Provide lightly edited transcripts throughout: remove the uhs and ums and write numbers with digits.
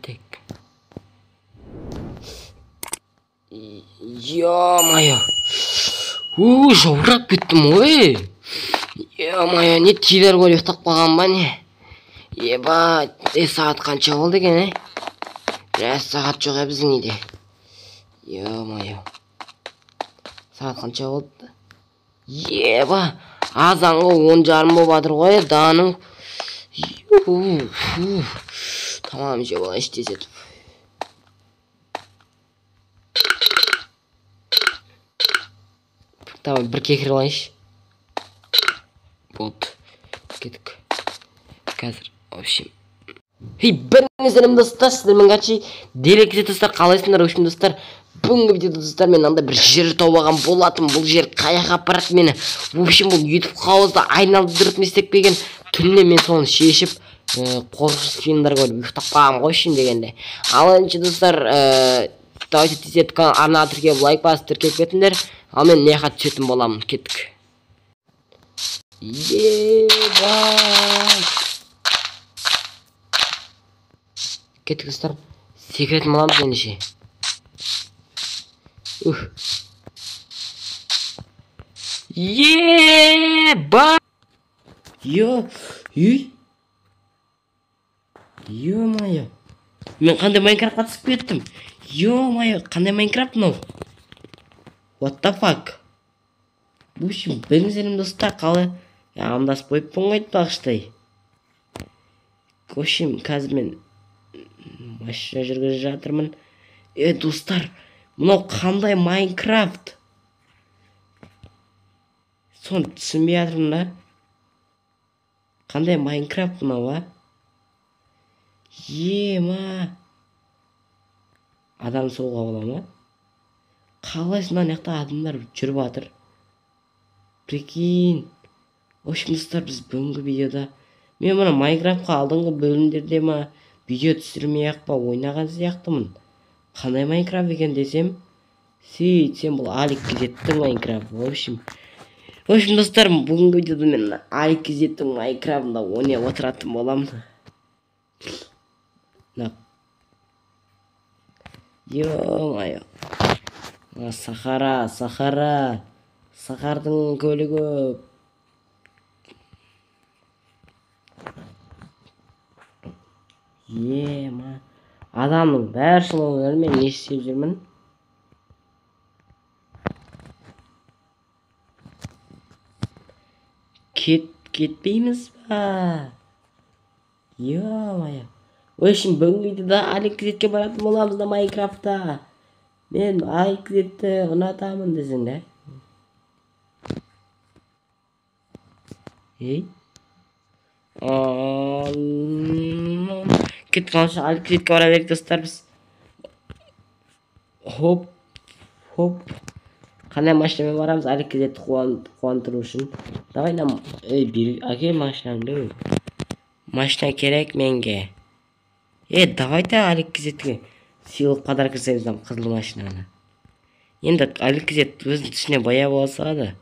Tek. Ё-моё. Жаурап кеттім ой. Ё-моё, не тилер ғой ұйықтап қалған ба не? Ебать, сағат қанша болды екен, Біраз сағат жоқ біздің үйде. Ё-моё. Сағат қанша болды? Еба, азанғы 10:30 болып жатыр ғой, даның. Tamam, жеп алайыншы тезетіп. Tamam, bir kekір алайыншы. Болды. Кеттік. Қазір, в общем. Біріңіздерім достар, сіздермен қачи деректе достар, қалайсыңдар, в общем достар. Бүгінгі видеода достар, мен анда бір жер тауып алған болатым. Бұл жер қаяққа апарады мені. В общем, бұл YouTube қауызды айналдырып не істеп келген. Түнде мен соны шешіп, қорқынышты фильмдер көріп ұйықтап қалғам ғой үшін дегенде. Ал енді достар, давайте тезет арнаға тіркеп лайк басып тіркеп кетіңдер. Ал мен не хат түсетін боламын. Кеттік. Ебай. Кеттік достар. Секретім аламыз ендеше. Ебай. Ё-моё. Мен қандай Майнкрафтқа түсіп кеттім. Ё-моё, қандай Майнкрафт мынау? What the fuck? В общем, біліңіздерім достар, қалай амдасып қойыппын ғой айтпақшыдай. В общем, қазір мен машина жүргізіп жатырмын. Достар, мынау қандай Майнкрафт? Соны түсінбей жатырмын да. Қандай Майнкрафт мынау, а? Ема. Адам соғуға бола ма? Қалайсың мына жақта адамдар жүріп жатыр. Прикинь. В общем, достар, біз бүгінгі видеода мен мұны Майнкрафтқа алдыңғы бөлімдерде ма видео түсірмей-ақ па ойнаған сияқтымын. Қандай Майнкрафт екен десем, сөйтсем бұл Алик-кезеттің Майнкрафт. В общем, достар, бүгінгі видеода мен Алик-кезеттің Майнкрафтында ойнап отыратын боламын. Ё-моё. Сахара. Сахардың көлі көп. Ема. Адамның бәр шылыңдар мен не істеп жүрмін? Кетпейміз ба? Ё-моё. В общем, бүгінгі видеода Алик-кезетке баратын боламыз да Майнкрафтта. Мен Алик-кезетті ұнатамын десің да. Кетіп қалшы Алик-кезетке бара берейік достар біз. Хоп. Қандай машинамен барамыз Алик-кезетті қуантыру үшін. Давай нам, әке машинаңды. Машина керек менге. Давайте Алик-кезетке сыйлық қадар кірсеміз қызыл машинаны. Енді Алик-кезет өзінің түсіне бая бола салады.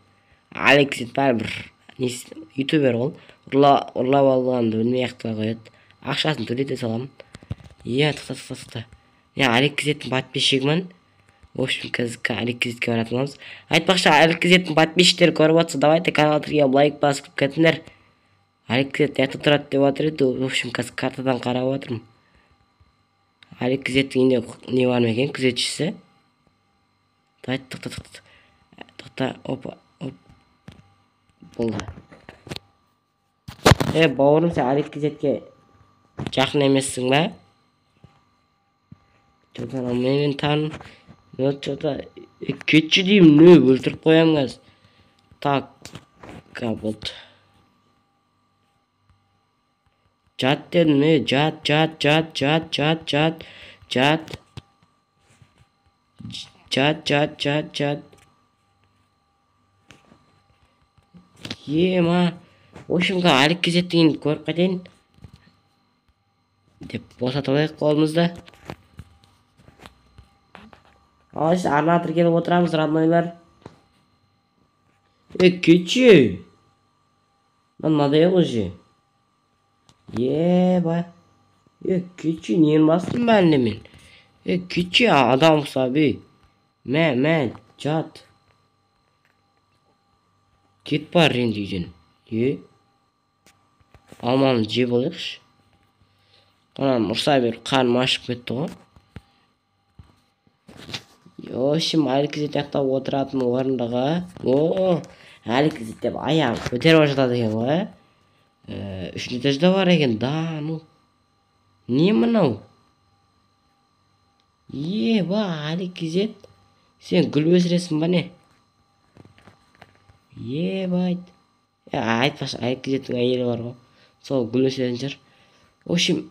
Алик-кезет бәрібір ютубер ол. Ұрлап алғанды білмей ақтыға қояды. Ақшасын төлете салам. Тұқта. Алик-кезеттің подписчигімін. В общем, қазір Алик-кезетке баратын боламыз. Айтпақшы, Алик-кезеттің подписчиктері көріп отырса, давайте канал тіркеп лайк басып кетіңдер. Алик-кезет жақта тұрады деп отыр еді. В общем, қазір картадан қарап отырмын. Алик-кезеттің үйінде не бар ма екен, күзетшісі? Тұқта. Опа. Болды. Бауырым, сен Алик-кезетке жақын емессің ба? Жодан мен таным. Кетші деймін, өлтіріп қоям қаз. Так, болды. Жат дедім, жат. Ема. В общем, Алик-кезеттің көріп қайтайын. Деп босатып алайық қолымызда. Ал işte арнаға тіркеліп отырамыз, роднойлар. Кетші. Надоел уже. Ебай. Keçи neyin bastım ben de men? Keçi adam sabi. Men jat. Git bar rendiyeceksin. Almanı jep alayıqшы. Anam ursa bir karnım aşık ketdi go. Yoşim Алик жакта отыратын орындығы. Алик деп аяғын көтеріп жатады екен ғой. Үшінші этажда бар екен. Да, ну. Не мынау? Ба, Алик сен гүл өсіресің ба не? Байт. Айтпашы, Алик әйелі бар ғой. Сол гүл өсіретін шығар. В общем,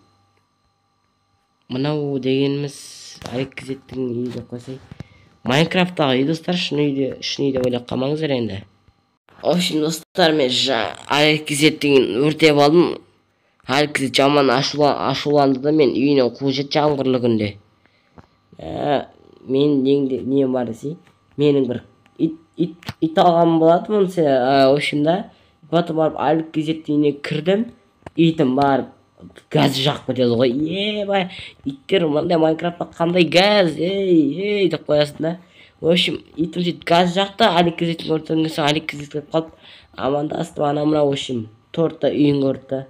мынау дегеніміз Алик үйі деп қойсай. Майнкрафттағы үй достар, шын үйде ойлап қалмаңыздар енді. В общем, достар, мен Алик өртеп алдым. Алик жаман ашуланды да мен үйіне қуып жетті жаңбырлы күнде. Мен не бар десе, менің бір ит алғаным болады мұнысы. В общем да, потом барып Алик үйіне кірдім. Итім барып газ жағып кетеді ғой. Бай, иттер мындай Майнкрафтта қандай газ, деп қоясың да. В общем, итім сөйтіп газ жақты, Алик өрттен келсе, Алик келіп қалып, амандастым, анамына, в общем, торта үйін көрді.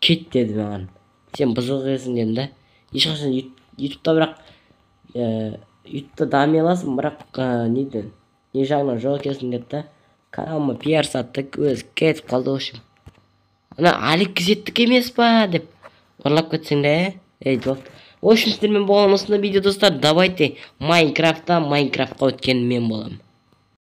Кет деді маған. Сен бұзық есің дедім да. Ешқашан ютубта бірақ ютубта дами аласың, бірақ не жағынан жоқ екенсің деді да. Каналыма пиар сатты, өзі кетіп қалды, в общем. Ана Алик емес па деп ұрлап кетсең де, жоқ. В общем, сіздермен болған осындай видео достар. Давайте Майнкрафтқа өткен мен болам.